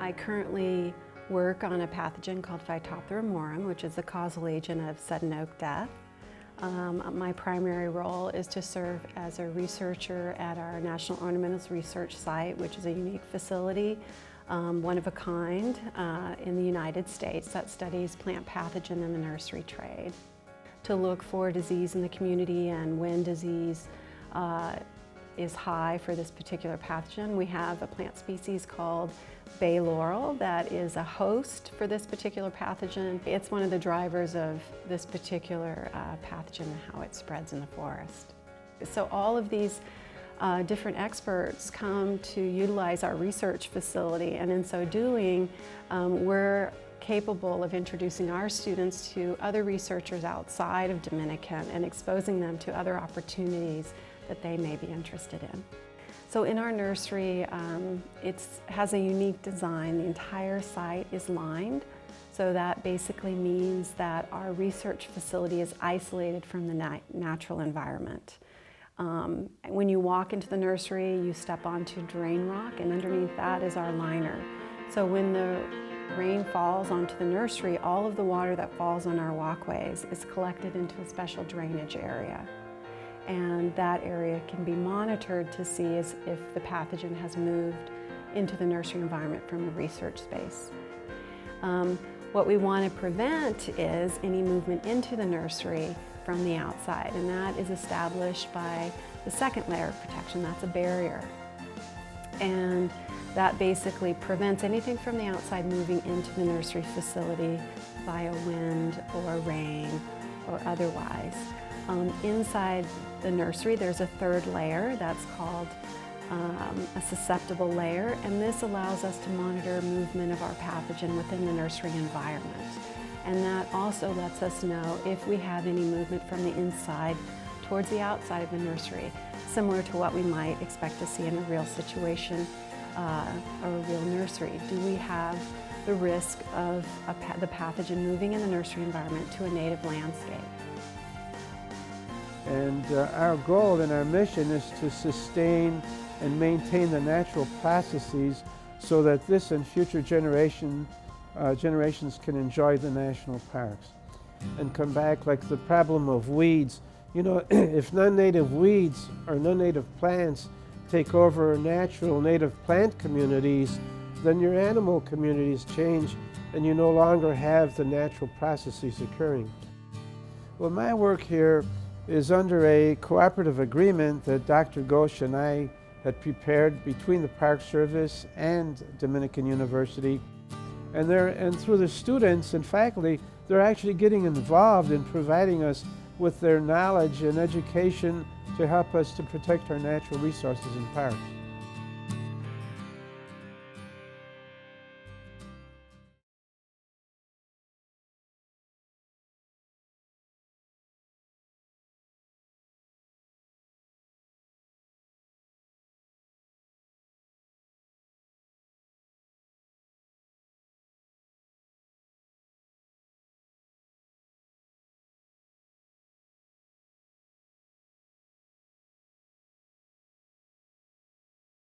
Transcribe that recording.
I currently work on a pathogen called Phytophthora morum, which is the causal agent of sudden oak death. My primary role is to serve as a researcher at our National Ornamentals Research Site, which is a unique facility, one of a kind in the United States that studies plant pathogen in the nursery trade. To look for disease in the community and when disease is high for this particular pathogen. We have a plant species called bay laurel that is a host for this particular pathogen. It's one of the drivers of this particular pathogen and how it spreads in the forest. So all of these different experts come to utilize our research facility, and in so doing, we're capable of introducing our students to other researchers outside of Dominican and exposing them to other opportunities that they may be interested in. So in our nursery, it has a unique design. The entire site is lined, so that basically means that our research facility is isolated from the natural environment. When you walk into the nursery, you step onto drain rock, and underneath that is our liner. So when the rain falls onto the nursery, all of the water that falls on our walkways is collected into a special drainage area. And that area can be monitored to see if the pathogen has moved into the nursery environment from the research space. What we want to prevent is any movement into the nursery from the outside, and that is established by the second layer of protection. That's a barrier. And that basically prevents anything from the outside moving into the nursery facility via wind or rain or otherwise. Inside the nursery, there's a third layer that's called a susceptible layer, and this allows us to monitor movement of our pathogen within the nursery environment. And that also lets us know if we have any movement from the inside towards the outside of the nursery, similar to what we might expect to see in a real situation or a real nursery. Do we have the risk of the pathogen moving in the nursery environment to a native landscape? And our goal and our mission is to sustain and maintain the natural processes so that this and future generations can enjoy the national parks. And come back like the problem of weeds. You know, if non-native weeds or non-native plants take over natural native plant communities, then your animal communities change and you no longer have the natural processes occurring. Well, my work here is under a cooperative agreement that Dr. Ghosh and I had prepared between the Park Service and Dominican University. And through the students and faculty, they're actually getting involved in providing us with their knowledge and education to help us to protect our natural resources in parks.